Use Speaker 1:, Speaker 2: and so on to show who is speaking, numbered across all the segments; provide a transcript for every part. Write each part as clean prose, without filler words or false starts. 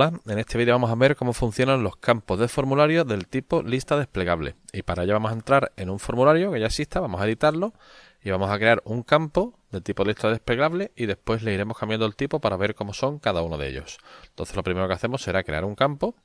Speaker 1: Hola, en este vídeo vamos a ver cómo funcionan los campos de formulario del tipo lista desplegable. Y para ello vamos a entrar en un formulario que ya exista, vamos a editarlo y vamos a crear un campo del tipo lista desplegable y después le iremos cambiando el tipo para ver cómo son cada uno de ellos. Entonces lo primero que hacemos será crear un campo.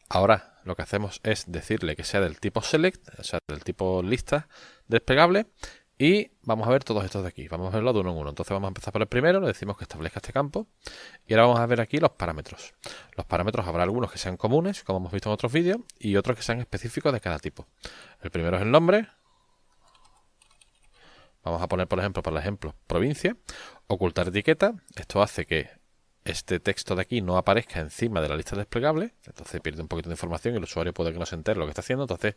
Speaker 1: Ahora lo que hacemos es decirle que sea del tipo select, o sea, del tipo lista desplegable. Y vamos a ver todos estos de aquí. Vamos a verlo de uno en uno. Entonces vamos a empezar por el primero. Le decimos que establezca este campo. Y ahora vamos a ver aquí los parámetros. Los parámetros habrá algunos que sean comunes, como hemos visto en otros vídeos, y otros que sean específicos de cada tipo. El primero es el nombre. Vamos a poner, por ejemplo, para el ejemplo, provincia. Ocultar etiqueta. Esto hace que este texto de aquí no aparezca encima de la lista desplegable. Entonces pierde un poquito de información y el usuario puede que no se entere lo que está haciendo. Entonces,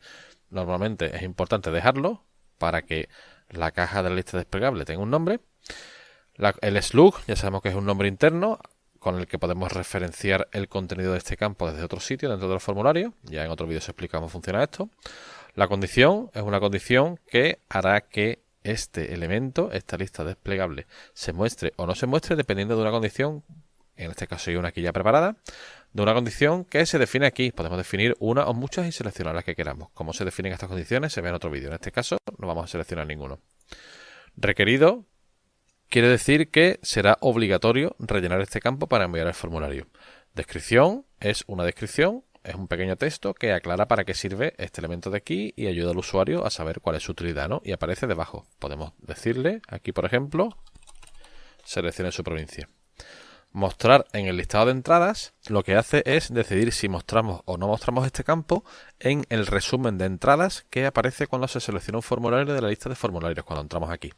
Speaker 1: normalmente es importante dejarlo para que la caja de la lista desplegable tenga un nombre. El slug, ya sabemos que es un nombre interno con el que podemos referenciar el contenido de este campo desde otro sitio dentro del formulario. Ya en otro vídeo se explica cómo funciona esto. La condición es una condición que hará que este elemento, esta lista desplegable, se muestre o no se muestre dependiendo de una condición. En este caso hay una aquí ya preparada, de una condición que se define aquí. Podemos definir una o muchas y seleccionar las que queramos. Cómo se definen estas condiciones se ve en otro vídeo. En este caso no vamos a seleccionar ninguno. Requerido quiere decir que será obligatorio rellenar este campo para enviar el formulario. Descripción es una descripción, es un pequeño texto que aclara para qué sirve este elemento de aquí y ayuda al usuario a saber cuál es su utilidad, ¿no? Y aparece debajo. Podemos decirle aquí, por ejemplo, seleccione su provincia. Mostrar en el listado de entradas lo que hace es decidir si mostramos o no mostramos este campo en el resumen de entradas que aparece cuando se selecciona un formulario de la lista de formularios, cuando entramos aquí.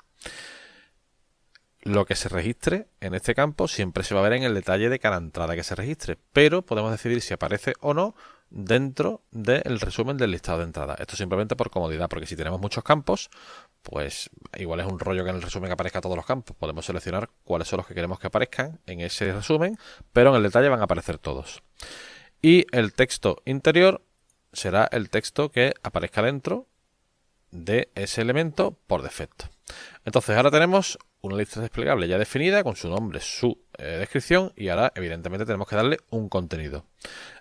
Speaker 1: Lo que se registre en este campo siempre se va a ver en el detalle de cada entrada que se registre, pero podemos decidir si aparece o no dentro del resumen del listado de entradas. Esto simplemente por comodidad, porque si tenemos muchos campos, pues igual es un rollo que en el resumen aparezca todos los campos. Podemos seleccionar cuáles son los que queremos que aparezcan en ese resumen, pero en el detalle van a aparecer todos. Y el texto interior será el texto que aparezca dentro de ese elemento por defecto. Entonces ahora tenemos una lista desplegable ya definida con su nombre, su descripción, y ahora evidentemente tenemos que darle un contenido.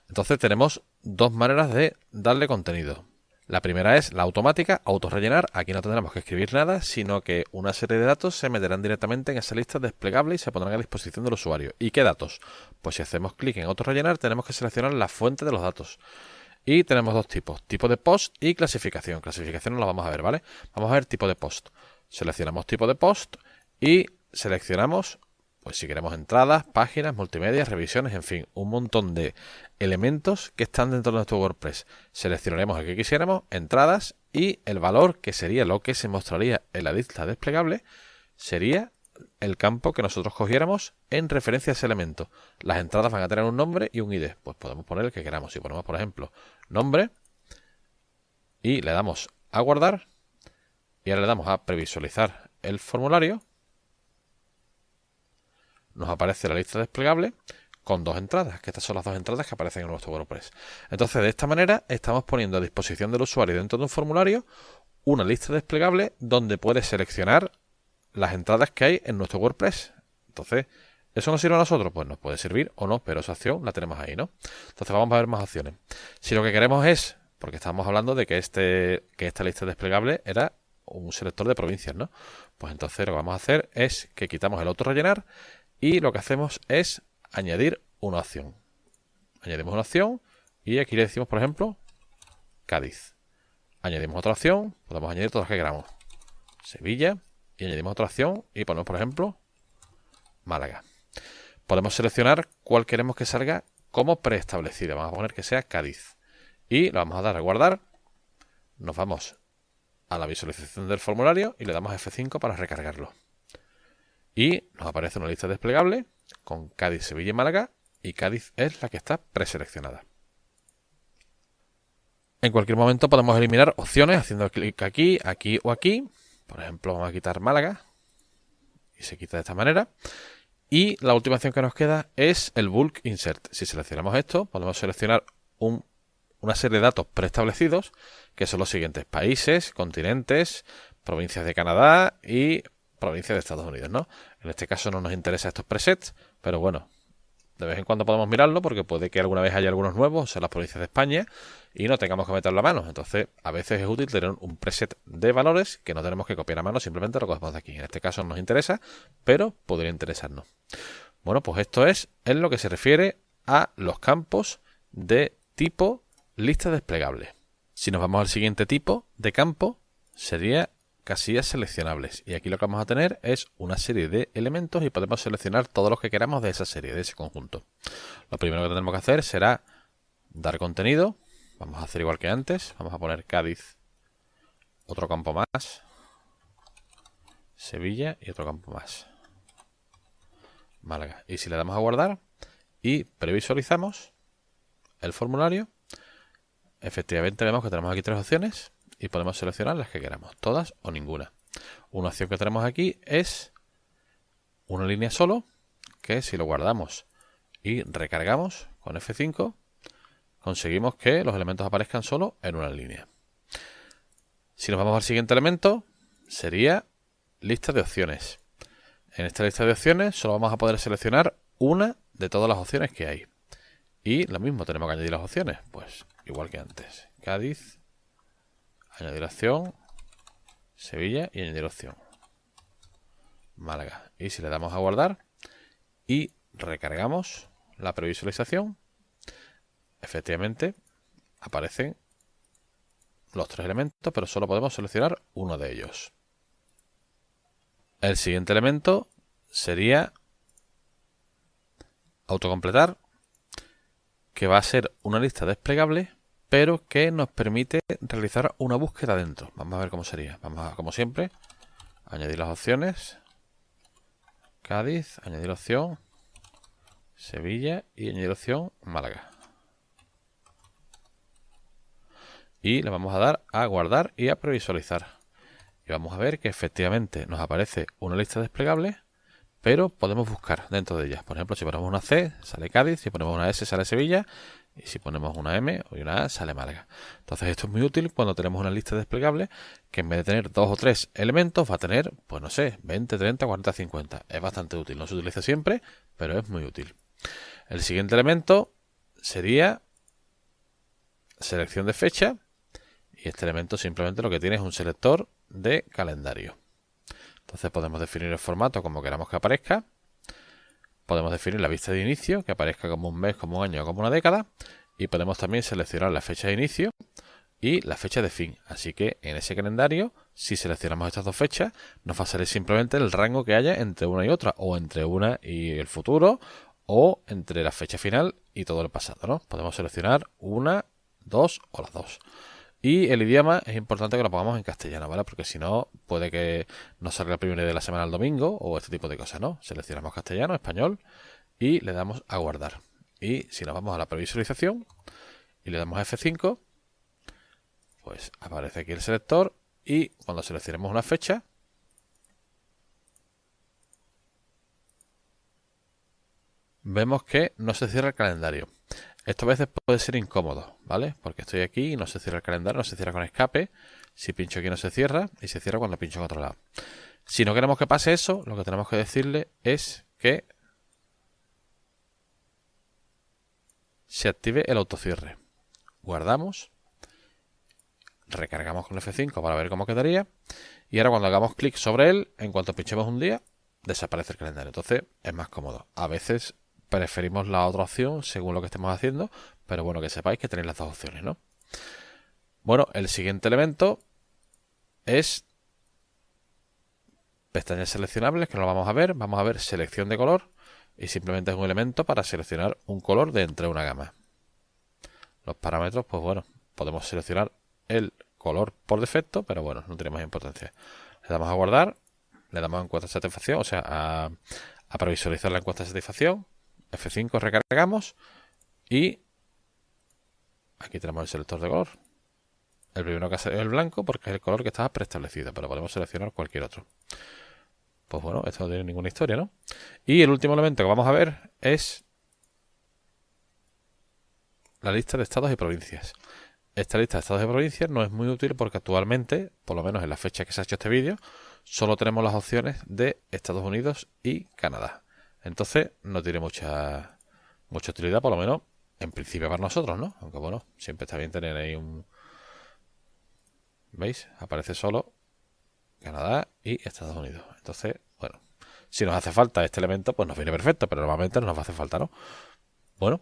Speaker 1: Entonces tenemos dos maneras de darle contenido. La primera es la automática, autorrellenar. Aquí no tendremos que escribir nada, sino que una serie de datos se meterán directamente en esa lista desplegable y se pondrán a disposición del usuario. ¿Y qué datos? Pues si hacemos clic en autorrellenar tenemos que seleccionar la fuente de los datos. Y tenemos dos tipos, tipo de post y clasificación. Clasificación no la vamos a ver, ¿vale? Vamos a ver tipo de post. Seleccionamos tipo de post y seleccionamos, pues si queremos entradas, páginas, multimedia, revisiones, en fin, un montón de elementos que están dentro de nuestro WordPress. Seleccionaremos el que quisiéramos, entradas, y el valor, que sería lo que se mostraría en la lista desplegable, sería el campo que nosotros cogiéramos en referencia a ese elemento. Las entradas van a tener un nombre y un ID. Pues podemos poner el que queramos. Si ponemos, por ejemplo, nombre y le damos a guardar y ahora le damos a previsualizar el formulario, nos aparece la lista desplegable con dos entradas, que estas son las dos entradas que aparecen en nuestro WordPress. Entonces, de esta manera estamos poniendo a disposición del usuario dentro de un formulario una lista desplegable donde puede seleccionar las entradas que hay en nuestro WordPress. Entonces, ¿eso nos sirve a nosotros? Pues nos puede servir o no, pero esa opción la tenemos ahí, ¿no? Entonces vamos a ver más opciones. Si lo que queremos es, porque estamos hablando de que esta lista desplegable era un selector de provincias, ¿no? Pues entonces lo que vamos a hacer es que quitamos el autorrellenar y lo que hacemos es añadir una opción. Añadimos una opción y aquí le decimos, por ejemplo, Cádiz. Añadimos otra opción, podemos añadir todas las que queramos. Sevilla. Y añadimos otra opción y ponemos, por ejemplo, Málaga. Podemos seleccionar cuál queremos que salga como preestablecida. Vamos a poner que sea Cádiz. Y le vamos a dar a guardar. Nos vamos a la visualización del formulario y le damos F5 para recargarlo. Y nos aparece una lista desplegable con Cádiz, Sevilla y Málaga. Y Cádiz es la que está preseleccionada. En cualquier momento podemos eliminar opciones haciendo clic aquí, aquí o aquí. Por ejemplo, vamos a quitar Málaga y se quita de esta manera. Y la última opción que nos queda es el bulk insert. Si seleccionamos esto, podemos seleccionar una serie de datos preestablecidos, que son los siguientes: países, continentes, provincias de Canadá y provincias de Estados Unidos, ¿no? En este caso no nos interesan estos presets, pero bueno, De vez en cuando podemos mirarlo porque puede que alguna vez haya algunos nuevos en las provincias de España y no tengamos que meterlo a mano. Entonces, a veces es útil tener un preset de valores que no tenemos que copiar a mano, simplemente lo cogemos de aquí. En este caso no nos interesa, pero podría interesarnos. Bueno, pues esto es en lo que se refiere a los campos de tipo lista desplegable. Si nos vamos al siguiente tipo de campo, sería casillas seleccionables. Y aquí lo que vamos a tener es una serie de elementos y podemos seleccionar todos los que queramos de esa serie, de ese conjunto. Lo primero que tendremos que hacer será dar contenido. Vamos a hacer igual que antes. Vamos a poner Cádiz, otro campo más, Sevilla y otro campo más, Málaga. Y si le damos a guardar y previsualizamos el formulario, efectivamente vemos que tenemos aquí tres opciones y podemos seleccionar las que queramos, todas o ninguna. Una opción que tenemos aquí es una línea solo, que si lo guardamos y recargamos con F5, conseguimos que los elementos aparezcan solo en una línea. Si nos vamos al siguiente elemento, sería lista de opciones. En esta lista de opciones solo vamos a poder seleccionar una de todas las opciones que hay. Y lo mismo, tenemos que añadir las opciones. Pues igual que antes. Cádiz, añadir opción, Sevilla y añadir opción, Málaga. Y si le damos a guardar y recargamos la previsualización, efectivamente aparecen los tres elementos, pero solo podemos seleccionar uno de ellos. El siguiente elemento sería autocompletar, que va a ser una lista desplegable, pero que nos permite realizar una búsqueda dentro. Vamos a ver cómo sería. Vamos a, como siempre, añadir las opciones. Cádiz, añadir opción, Sevilla y añadir opción, Málaga. Y le vamos a dar a guardar y a previsualizar. Y vamos a ver que efectivamente nos aparece una lista desplegable, pero podemos buscar dentro de ellas. Por ejemplo, si ponemos una C, sale Cádiz, si ponemos una S, sale Sevilla, y si ponemos una M o una A, sale Málaga. Entonces esto es muy útil cuando tenemos una lista desplegable que en vez de tener 2 o 3 elementos va a tener, pues no sé, 20, 30, 40, 50. Es bastante útil. No se utiliza siempre, pero es muy útil. El siguiente elemento sería selección de fecha. Y este elemento simplemente lo que tiene es un selector de calendario. Entonces podemos definir el formato como queramos que aparezca. Podemos definir la vista de inicio, que aparezca como un mes, como un año o como una década. Y podemos también seleccionar la fecha de inicio y la fecha de fin. Así que en ese calendario, si seleccionamos estas dos fechas, nos va a salir simplemente el rango que haya entre una y otra, o entre una y el futuro, o entre la fecha final y todo el pasado, ¿no? Podemos seleccionar una, dos o las dos. Y el idioma es importante que lo pongamos en castellano, ¿vale? Porque si no, puede que nos salga el primer día de la semana el domingo o este tipo de cosas, ¿no? Seleccionamos castellano, español y le damos a guardar. Y si nos vamos a la previsualización y le damos a F5, pues aparece aquí el selector y cuando seleccionemos una fecha, vemos que no se cierra el calendario. Esto a veces puede ser incómodo, ¿vale? Porque estoy aquí y no se cierra el calendario, no se cierra con escape. Si pincho aquí no se cierra y se cierra cuando pincho en otro lado. Si no queremos que pase eso, lo que tenemos que decirle es que se active el autocierre. Guardamos, recargamos con F5 para ver cómo quedaría. Y ahora cuando hagamos clic sobre él, en cuanto pinchemos un día, desaparece el calendario. Entonces es más cómodo. A veces preferimos la otra opción según lo que estemos haciendo, pero bueno, que sepáis que tenéis las dos opciones, ¿no? Bueno, el siguiente elemento es pestañas seleccionables, que no lo vamos a ver. Vamos a ver selección de color y simplemente es un elemento para seleccionar un color de entre una gama. Los parámetros, pues bueno, podemos seleccionar el color por defecto, pero bueno, no tiene más importancia. Le damos a guardar, le damos a encuesta de satisfacción, o sea, a previsualizar la encuesta de satisfacción. F5 recargamos y aquí tenemos el selector de color. El primero que ha salido es el blanco porque es el color que estaba preestablecido, pero podemos seleccionar cualquier otro. Pues bueno, esto no tiene ninguna historia, ¿no? Y el último elemento que vamos a ver es la lista de estados y provincias. Esta lista de estados y provincias no es muy útil porque actualmente, por lo menos en la fecha que se ha hecho este vídeo, solo tenemos las opciones de Estados Unidos y Canadá. Entonces no tiene mucha mucha utilidad, por lo menos en principio para nosotros, ¿no? Aunque bueno, siempre está bien tener ahí un... ¿Veis? Aparece solo Canadá y Estados Unidos. Entonces, bueno, si nos hace falta este elemento, pues nos viene perfecto, pero normalmente no nos va a hacer falta, ¿no? Bueno,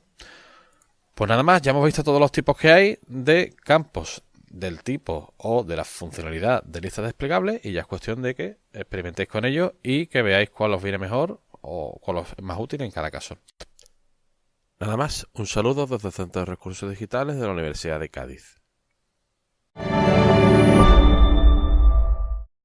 Speaker 1: pues nada más, ya hemos visto todos los tipos que hay de campos del tipo o de la funcionalidad de lista desplegable, y ya es cuestión de que experimentéis con ellos y que veáis cuál os viene mejor o cuál os es más útil en cada caso. Nada más, un saludo desde el Centro de Recursos Digitales de la Universidad de Cádiz.